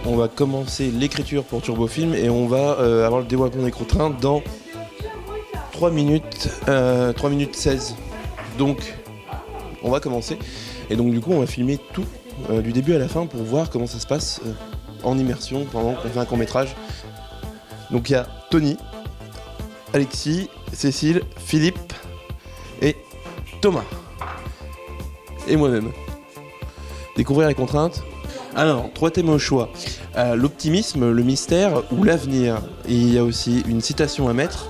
On va commencer l'écriture pour Turbofilm et on va avoir le développement des contraints dans 3 minutes 16. Donc on va commencer et donc du coup on va filmer tout du début à la fin pour voir comment ça se passe en immersion pendant qu'on fait un court-métrage. Donc il y a Tony, Alexis, Cécile, Philippe et Thomas et moi-même. Découvrir les contraintes. Alors, 3 thèmes au choix. L'optimisme, le mystère ou l'avenir. Et il y a aussi une citation à mettre,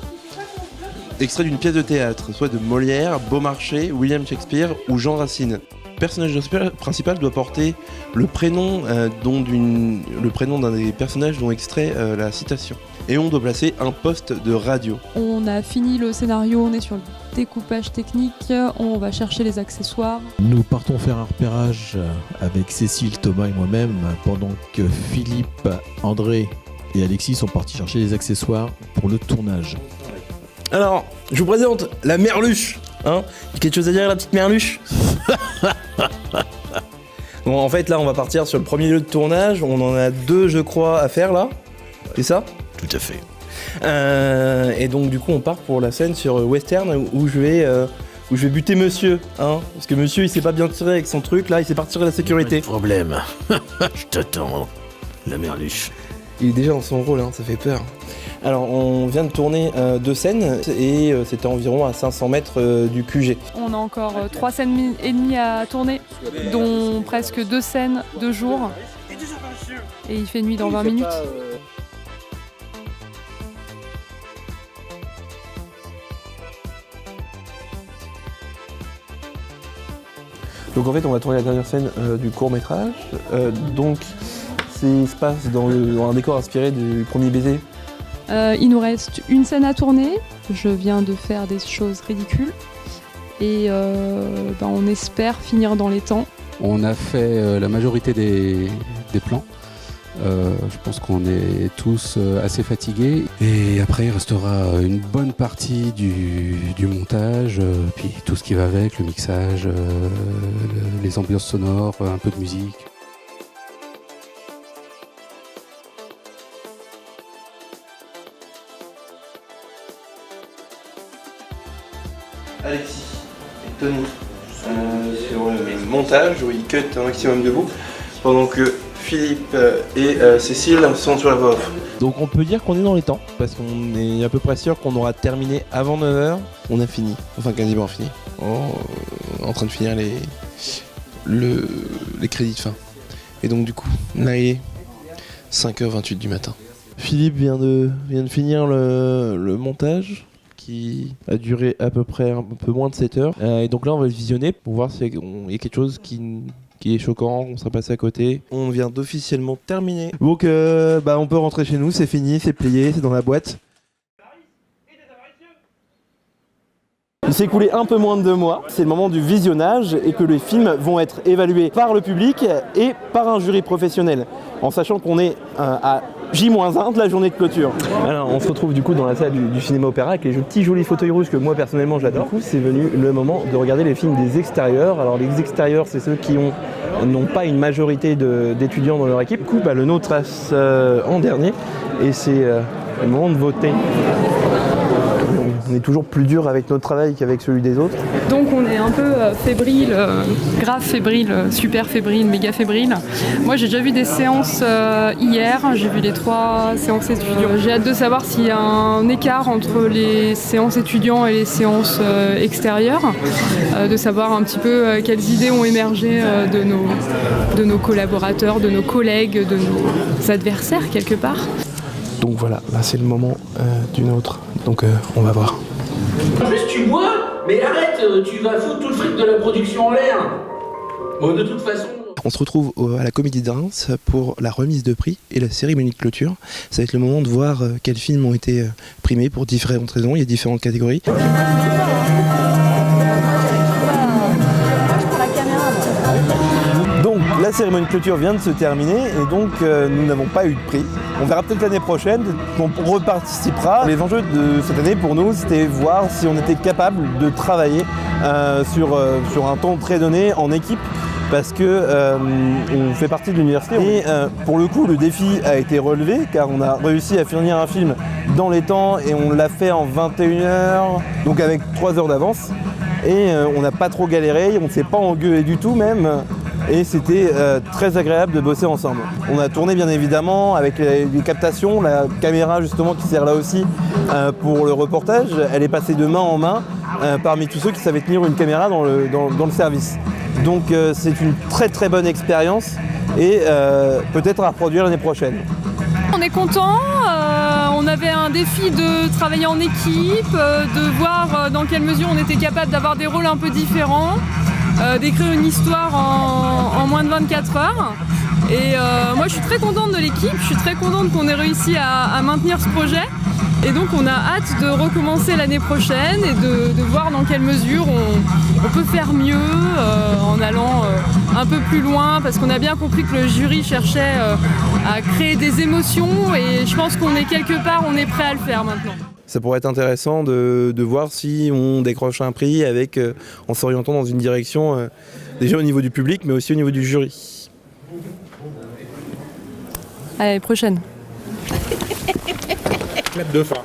extrait d'une pièce de théâtre, soit de Molière, Beaumarchais, William Shakespeare ou Jean Racine. Le personnage principal doit porter le prénom d'un des personnages dont extrait la citation. Et on doit placer un poste de radio. On a fini le scénario, on est sur le découpage technique, on va chercher les accessoires. Nous partons faire un repérage avec Cécile, Thomas et moi-même, pendant que Philippe, André et Alexis sont partis chercher les accessoires pour le tournage. Alors, je vous présente la merluche. Quelque chose à dire, la petite merluche? Bon, en fait, là, on va partir sur le premier lieu de tournage. On en a 2, je crois, à faire, là. C'est ça? Tout à fait. Et donc, du coup, on part pour la scène sur Western où je vais buter monsieur. Parce que monsieur, il s'est pas bien tiré avec son truc, là. Il s'est pas tiré la sécurité. Pas de problème. Je t'attends, la merluche. Il est déjà dans son rôle, ça fait peur. Alors, on vient de tourner 2 scènes et c'était environ à 500 mètres du QG. On a encore 3 scènes et demie à tourner, dont presque 2 scènes, 2 jours. Et il fait nuit dans 20 minutes. Donc en fait, on va tourner la dernière scène du court-métrage. Donc, ça se passe dans un décor inspiré du premier baiser. Il nous reste une scène à tourner. Je viens de faire des choses ridicules. Et on espère finir dans les temps. On a fait la majorité des plans. Je pense qu'on est tous assez fatigués. Et après, il restera une bonne partie du montage, puis tout ce qui va avec, le mixage, les ambiances sonores, un peu de musique. Alexis et Tony sur le montage où ils cut un maximum de bouts, pendant que Philippe et Cécile sont sur la voix off. Donc on peut dire qu'on est dans les temps, parce qu'on est à peu près sûr qu'on aura terminé avant 9h. On a fini, enfin quasiment fini, en train de finir les crédits de fin. Et donc du coup, là il est 5h28 du matin. Philippe vient de finir le montage, qui a duré à peu près un peu moins de 7 heures. Et donc là on va le visionner pour voir s'il y a quelque chose qui est choquant, on sera passé à côté. On vient d'officiellement terminer. Donc on peut rentrer chez nous, c'est fini, c'est plié, c'est dans la boîte. Il s'est écoulé un peu moins de 2 mois, c'est le moment du visionnage et que les films vont être évalués par le public et par un jury professionnel, en sachant qu'on est à J-1 de la journée de clôture. Alors on se retrouve du coup dans la salle du cinéma opéra avec les petits jolis fauteuils rouges que moi personnellement j'adore. Du coup c'est venu le moment de regarder les films des extérieurs. Alors les extérieurs c'est ceux qui n'ont pas une majorité d'étudiants dans leur équipe. Du coup le nôtre passe en dernier et c'est le moment de voter. On est toujours plus dur avec notre travail qu'avec celui des autres. Donc on est un peu fébrile, grave fébrile, super fébrile, méga fébrile. Moi j'ai déjà vu des séances hier, j'ai vu les 3 séances étudiants. J'ai hâte de savoir s'il y a un écart entre les séances étudiants et les séances extérieures, de savoir un petit peu quelles idées ont émergé de nos collaborateurs, de nos collègues, de nos adversaires quelque part. Donc voilà, là c'est le moment du nôtre, donc on va voir. En plus tu bois, mais arrête, tu vas foutre tout le fric de la production en l'air. Bon, de toute façon... On se retrouve à la Comédie de Reims pour la remise de prix et la cérémonie de clôture. Ça va être le moment de voir quels films ont été primés pour différentes raisons, il y a différentes catégories. Donc la cérémonie de clôture vient de se terminer et donc nous n'avons pas eu de prix. On verra peut-être l'année prochaine, on reparticipera. Les enjeux de cette année pour nous, c'était voir si on était capable de travailler sur un temps très donné en équipe. Parce que on fait partie de l'université et pour le coup le défi a été relevé car on a réussi à finir un film dans les temps et on l'a fait en 21h, donc avec 3 heures d'avance et on n'a pas trop galéré, on ne s'est pas engueulé du tout même et c'était très agréable de bosser ensemble. On a tourné bien évidemment avec les captations, la caméra justement qui sert là aussi pour le reportage, elle est passée de main en main parmi tous ceux qui savaient tenir une caméra dans le service. Donc c'est une très très bonne expérience et peut-être à reproduire l'année prochaine. On est content, on avait un défi de travailler en équipe, de voir dans quelle mesure on était capable d'avoir des rôles un peu différents, d'écrire une histoire en moins de 24 heures. Et moi je suis très contente de l'équipe, je suis très contente qu'on ait réussi à maintenir ce projet. Et donc on a hâte de recommencer l'année prochaine et de voir dans quelle mesure on peut faire mieux en allant un peu plus loin parce qu'on a bien compris que le jury cherchait à créer des émotions et je pense qu'on est quelque part, on est prêt à le faire maintenant. Ça pourrait être intéressant de voir si on décroche un prix en s'orientant dans une direction déjà au niveau du public mais aussi au niveau du jury. À l'année prochaine. Clap de fin.